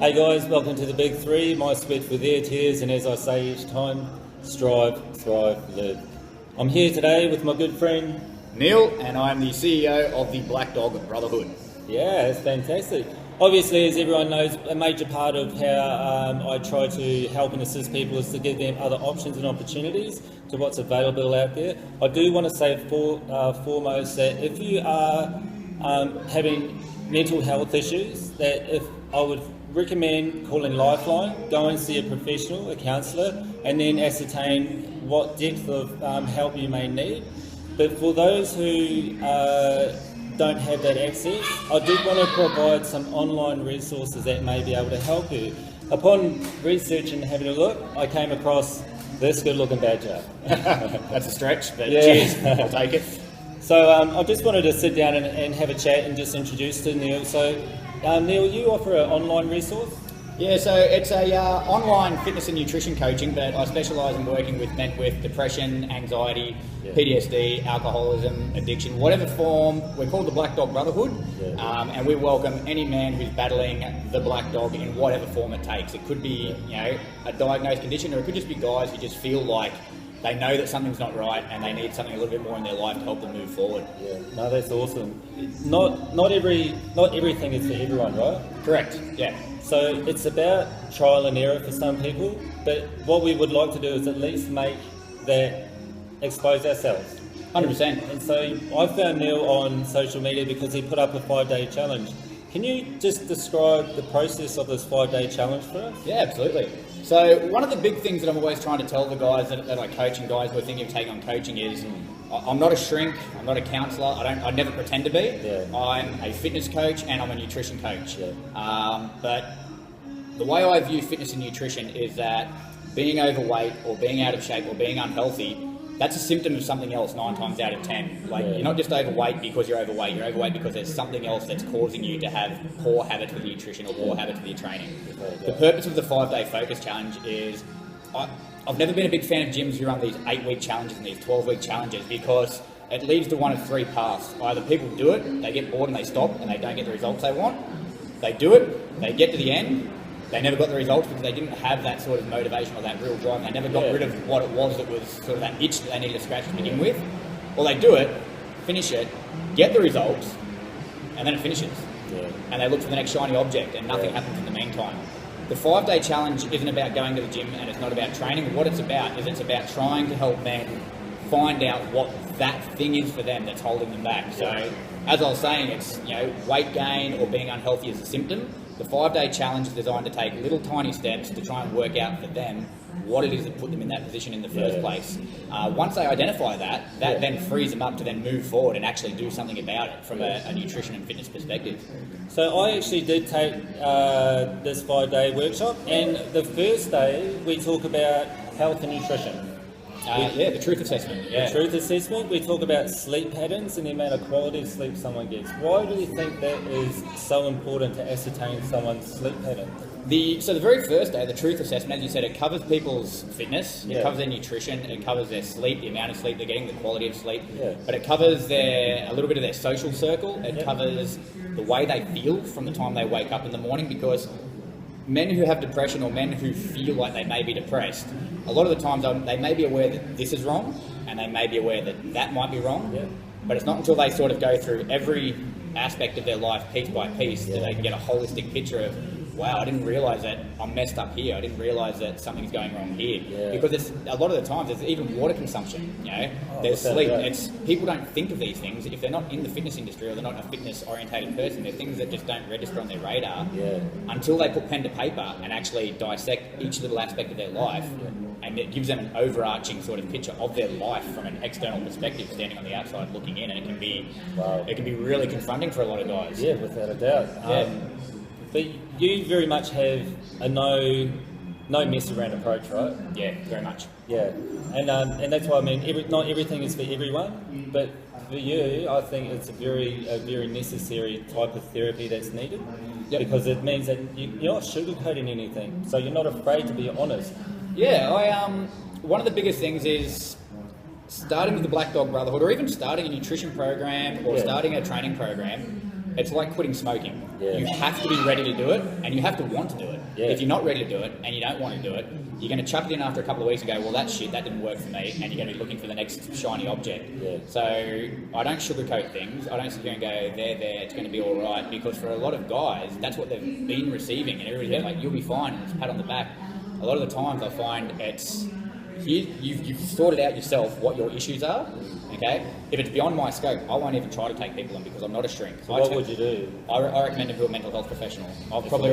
Hey guys, welcome to the Big Three, my split for their tears, and as I say each time, strive, thrive, live. I'm here today with my good friend Neil, and I'm the CEO of the Black Dog Brotherhood. Yeah, it's fantastic. Obviously, as everyone knows, a major part of how I try to help and assist people is to give them other options and opportunities to what's available out there. I do want to say foremost that if you are having mental health issues, that if I would recommend calling Lifeline, go and see a professional, a counsellor, and then ascertain what depth of help you may need. But for those who don't have that access, I did want to provide some online resources that may be able to help you. Upon research and having a look, I came across this good-looking badger. That's a stretch, but yeah. Cheers, I'll take it. So I just wanted to sit down and have a chat and just introduce to Neil. So Neil, you offer an online resource? Yeah, so it's a online fitness and nutrition coaching, but I specialise in working with men with depression, anxiety, PTSD, alcoholism, addiction, whatever form. We're called the Black Dog Brotherhood, and we welcome any man who's battling the black dog in whatever form it takes. It could be, a diagnosed condition, or it could just be guys who just feel like they know that something's not right and they need something a little bit more in their life to help them move forward. Yeah, no, that's awesome. Not everything is for everyone, right? Correct. Yeah. So it's about trial and error for some people, but what we would like to do is at least make that expose ourselves. 100%. And so I found Neil on social media because he put up a 5-day challenge. Can you just describe the process of this 5-day challenge for us? Yeah, absolutely. So one of the big things that I'm always trying to tell the guys that I coach and guys who are thinking of taking on coaching is I'm not a shrink, I'm not a counsellor, I never pretend to be. Yeah. I'm a fitness coach and I'm a nutrition coach. Yeah. But the way I view fitness and nutrition is that being overweight or being out of shape or being unhealthy, that's a symptom of something else 9 times out of 10. You're not just overweight because you're overweight because there's something else that's causing you to have poor habits with nutrition or poor habits with your training. The purpose of the 5-day focus challenge is, I've never been a big fan of gyms who run these 8-week challenges and these 12-week challenges because it leads to one of 3 paths. Either people do it, they get bored and they stop and they don't get the results they want. They do it, they get to the end, they never got the results because they didn't have that sort of motivation or that real drive. They never got rid of what it was that was sort of that itch that they needed to scratch to begin with. Or they do it, finish it, get the results, and then it finishes. Yeah. And they look for the next shiny object and nothing happens in the meantime. The 5-day challenge isn't about going to the gym and it's not about training. What it's about is it's about trying to help men find out what that thing is for them that's holding them back. So, as I was saying, it's weight gain or being unhealthy is a symptom. The 5-day challenge is designed to take little tiny steps to try and work out for them what it is that put them in that position in the first place. Once they identify that then frees them up to then move forward and actually do something about it from a nutrition and fitness perspective. So I actually did take this 5-day workshop, and the first day we talk about health and nutrition. The truth assessment. Yeah. The truth assessment, we talk about sleep patterns and the amount of quality of sleep someone gets. Why do you think that is so important to ascertain someone's sleep pattern? So the very first day, the truth assessment, as you said, it covers people's fitness, it covers their nutrition, it covers their sleep, the amount of sleep they're getting, the quality of sleep, but it covers a little bit of their social circle, it covers the way they feel from the time they wake up in the morning, because men who have depression or men who feel like they may be depressed, a lot of the times they may be aware that this is wrong and they may be aware that that might be wrong, but it's not until they sort of go through every aspect of their life piece by piece that they can get a holistic picture of, wow, I didn't realise that I'm messed up here. I didn't realise that something's going wrong here. Yeah. Because a lot of the times there's even water consumption. There's sleep. People don't think of these things if they're not in the fitness industry or they're not a fitness orientated person. They're things that just don't register on their radar until they put pen to paper and actually dissect each little aspect of their life. And it gives them an overarching sort of picture of their life from an external perspective, standing on the outside looking in, and it can be really confronting for a lot of guys. Yeah, without a doubt. But you very much have a no mess around approach, right? Yeah, very much. Yeah, and that's why I mean not everything is for everyone, but for you, I think it's a very necessary type of therapy that's needed. Because it means that you're not sugarcoating anything, so you're not afraid to be honest. Yeah, one of the biggest things is starting with the Black Dog Brotherhood, or even starting a nutrition program or starting a training program. it's like quitting smoking. Yeah. You have to be ready to do it, and you have to want to do it. Yeah. If you're not ready to do it, and you don't want to do it, you're going to chuck it in after a couple of weeks and go, well, that's shit, that didn't work for me, and you're going to be looking for the next shiny object. Yeah. So I don't sugarcoat things. I don't sit here and go, there, it's going to be all right, because for a lot of guys, that's what they've been receiving, and everybody's like, you'll be fine, and it's a pat on the back. A lot of the times I find it's, you've sorted out yourself what your issues are, okay? If it's beyond my scope, I won't even try to take people in because I'm not a shrink. So what would you do? I recommend them to a mental health professional. I've probably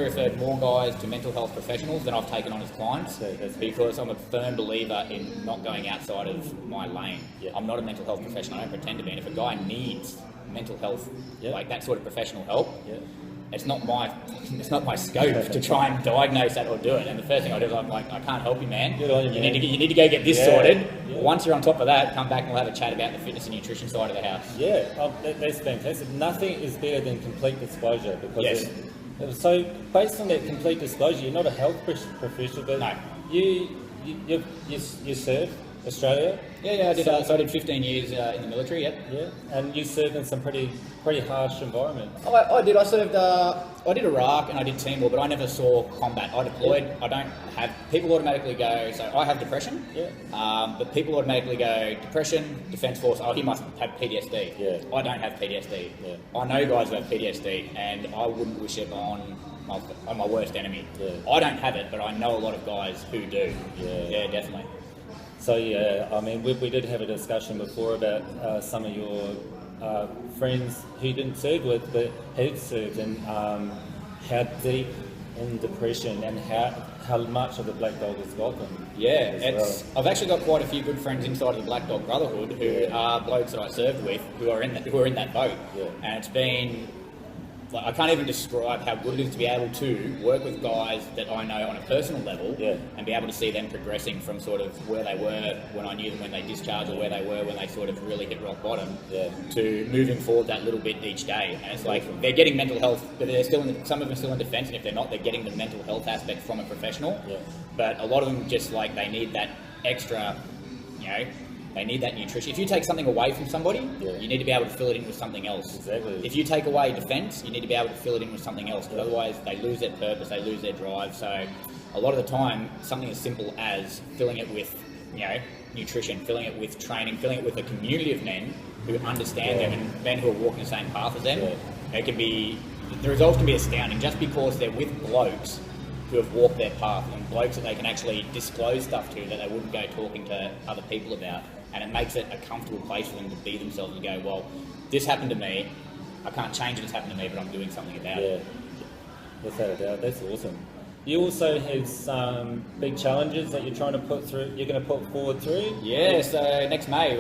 referred more guys to mental health professionals than I've taken on as clients, because I'm a firm believer in not going outside of my lane. Yeah. I'm not a mental health professional. I don't pretend to be. And if a guy needs mental health, like that sort of professional help, it's not my scope to try and diagnose that or do it. And the first thing I do is I'm like, I can't help you, man. Good on you, man. You need to go get this sorted. Yeah. Once you're on top of that, come back and we'll have a chat about the fitness and nutrition side of the house. Yeah, that's fantastic. Nothing is better than complete disclosure, because so based on that complete disclosure, you're not a health professional, but no. you serve Australia. Yeah, I did. So I did 15 years in the military. Yeah. And you served in some pretty harsh environments. I did. I served. I did Iraq and I did Timor, but I never saw combat. I deployed. I don't have. People automatically go. So I have depression. But people automatically go depression, Defence Force. Oh, he must have PTSD. Yeah. I don't have PTSD. I know guys who have PTSD, and I wouldn't wish it on my worst enemy. I don't have it, but I know a lot of guys who do. Yeah, definitely. So I mean, we did have a discussion before about some of your friends who you didn't serve with, but had served, and how deep in depression and how much of the Black Dog has got them. I've actually got quite a few good friends inside of the Black Dog Brotherhood who are blokes that I served with who are in that boat, and it's been. I can't even describe how good it is to be able to work with guys that I know on a personal level and be able to see them progressing from sort of where they were when I knew them when they discharged, or where they were when they sort of really hit rock bottom, to moving forward that little bit each day. And it's like they're getting mental health, but they're still some of them are still in defence, and if they're not, they're getting the mental health aspect from a professional. But a lot of them just like they need that extra, they need that nutrition. If you take something away from somebody, you need to be able to fill it in with something else. Exactly. If you take away defence, you need to be able to fill it in with something else, because otherwise they lose their purpose, they lose their drive. So a lot of the time, something as simple as filling it with, nutrition, filling it with training, filling it with a community of men who understand them and men who are walking the same path as them, the results can be astounding, just because they're with blokes who have walked their path, and blokes that they can actually disclose stuff to that they wouldn't go talking to other people about. And it makes it a comfortable place for them to be themselves and go, well, this happened to me, I can't change it, it's happened to me, but I'm doing something about it. Without a doubt, that's awesome. You also have some big challenges that you're trying to put through, you're going to put forward through? Yeah, so next May,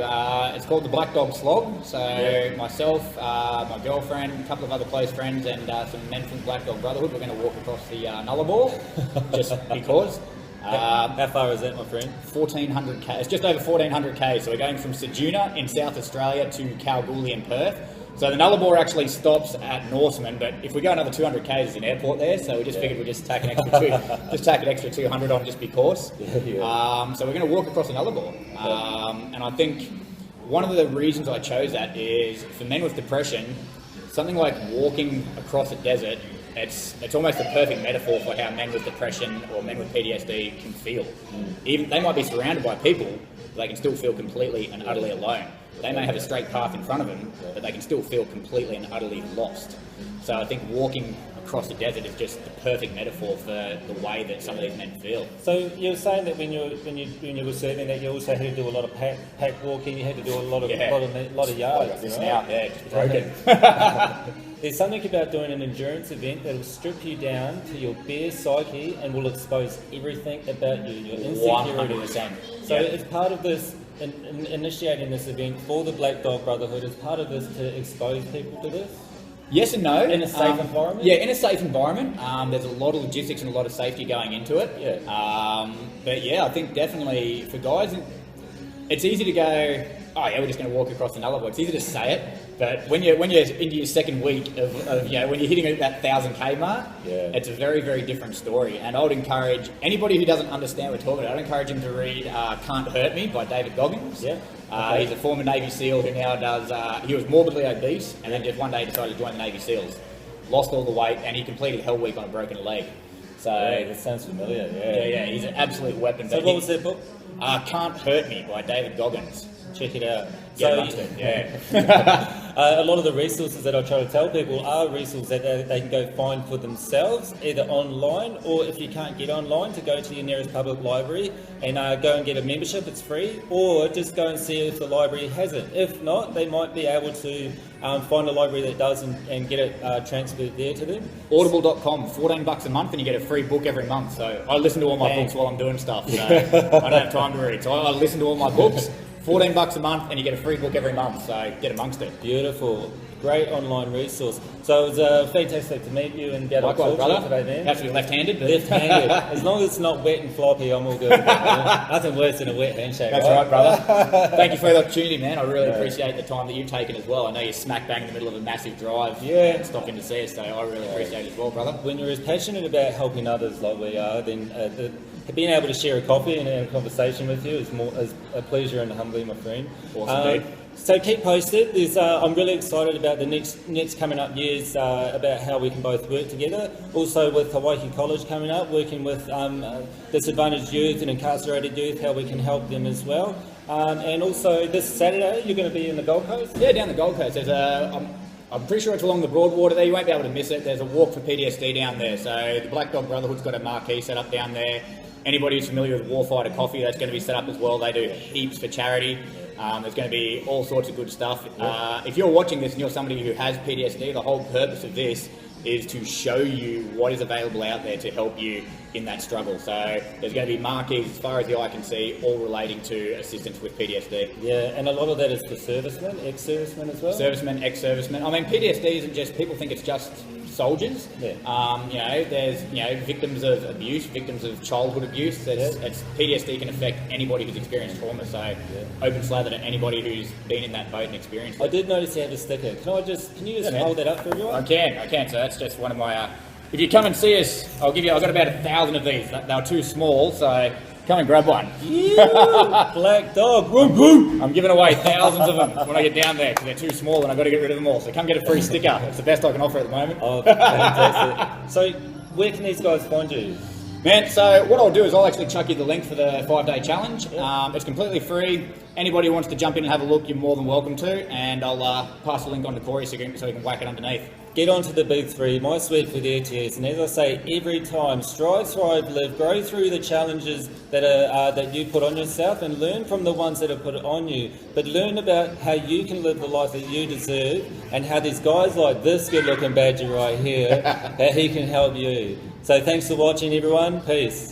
it's called the Black Dog Slog. So myself, my girlfriend, a couple of other close friends, and some men from the Black Dog Brotherhood, we're going to walk across the Nullarbor, just because. How far is that, my friend? 1,400 k. It's just over 1,400 k. So we're going from Ceduna in South Australia to Kalgoorlie in Perth. So the Nullarbor actually stops at Norseman, but if we go another 200 k, there's an airport there. So we just figured we'd just take an extra 200 on just because. So we're going to walk across the Nullarbor, and I think one of the reasons I chose that is for men with depression, something like walking across a desert. It's almost a perfect metaphor for how men with depression or men with PTSD can feel. Even they might be surrounded by people, but they can still feel completely and utterly alone. They may have a straight path in front of them, but they can still feel completely and utterly lost. So I think walking across the desert is just the perfect metaphor for the way that some of these men feel. So you're saying that when you were serving, that you also had to do a lot of pack walking, you had to do a lot of yards. Just broken. There's something about doing an endurance event that will strip you down to your bare psyche and will expose everything about you, your insecurities. 100%. So as part of this, initiating this event for the Black Dog Brotherhood, is part of this to expose people to this? Yes and no. In a safe environment? Yeah, in a safe environment. There's a lot of logistics and a lot of safety going into it. But yeah, I think definitely for guys, it's easy to go, oh yeah, we're just going to walk across the Nullarbor. It's easy to say it, but when you're into your second week of when you're hitting that 1,000k mark, it's a very, very different story. And I would encourage anybody who doesn't understand what we're talking about, I'd encourage him to read "Can't Hurt Me" by David Goggins. Yeah. Okay. He's a former Navy SEAL who now does. He was morbidly obese, and then just one day decided to join the Navy SEAls. Lost all the weight, and he completed Hell Week on a broken leg. So that sounds familiar. Yeah, he's an absolute weapon. So what was that book? "Can't Hurt Me" by David Goggins. Check it out. Yeah, a lot of the resources that I try to tell people are resources that they can go find for themselves, either online or if you can't get online, to go to your nearest public library and go and get a membership. It's free, or just go and see if the library has it. If not, they might be able to find a library that does and get it transferred there to them. Audible.com, $14 a month, and you get a free book every month. So I listen to all my books while I'm doing stuff. So I don't have time to read. So I listen to all my books. $14 a month, and you get a free book every month, so get amongst it. Beautiful. Great online resource. So it was fantastic to meet you and get a talk to you today, man. Have to be left-handed. But... Left-handed. As long as it's not wet and floppy, I'm all good. Nothing worse than a wet handshake. That's right, brother. Thank you for the opportunity, man. I really appreciate the time that you've taken as well. I know you're smack bang in the middle of a massive drive. Yeah. Stopping to see us, so I really appreciate it as well, brother. When you're as passionate about helping others like we are, then being able to share a coffee and a conversation with you is a pleasure and humbling, my friend. Awesome, dude. So keep posted. I'm really excited about the next coming up years, about how we can both work together. Also with Hawaii College coming up, working with disadvantaged youth and incarcerated youth, how we can help them as well. And also this Saturday, you're going to be in the Gold Coast? Yeah, down the Gold Coast. There's I'm pretty sure it's along the Broadwater there. You won't be able to miss it. There's a walk for PTSD down there. So the Black Dog Brotherhood's got a marquee set up down there. Anybody who's familiar with Warfighter Coffee, that's going to be set up as well. They do heaps for charity. There's going to be all sorts of good stuff. If you're watching this and you're somebody who has PTSD, the whole purpose of this is to show you what is available out there to help you in that struggle. So there's going to be marquees as far as the eye can see, all relating to assistance with PTSD. Yeah, and a lot of that is for servicemen, ex-servicemen as well? Servicemen, ex-servicemen. I mean, PTSD isn't just, people think it's just soldiers. Yeah. There's victims of abuse, victims of childhood abuse. PTSD can affect anybody who's experienced trauma. So open slather to anybody who's been in that boat and experienced it. I did notice you have a sticker. Can you just hold that up for everyone? I can. So that's just one of my. If you come and see us, I've got about 1,000 of these. They were too small, so come and grab one. Yeah, Black Dog. I'm giving away thousands of them when I get down there because they're too small and I've got to get rid of them all. So come get a free sticker. It's the best I can offer at the moment. Oh, fantastic. So where can these guys find you? Man, so what I'll do is I'll actually chuck you the link for the 5-day challenge. It's completely free. Anybody who wants to jump in and have a look, you're more than welcome to. And I'll pass the link on to Corey so he can whack it underneath. Get onto the big three, my sweat for the ETS, and as I say every time, strive, thrive, live, grow through the challenges that you put on yourself and learn from the ones that are put on you, but learn about how you can live the life that you deserve and how these guys like this good looking badger right here, how he can help you. So thanks for watching everyone, peace.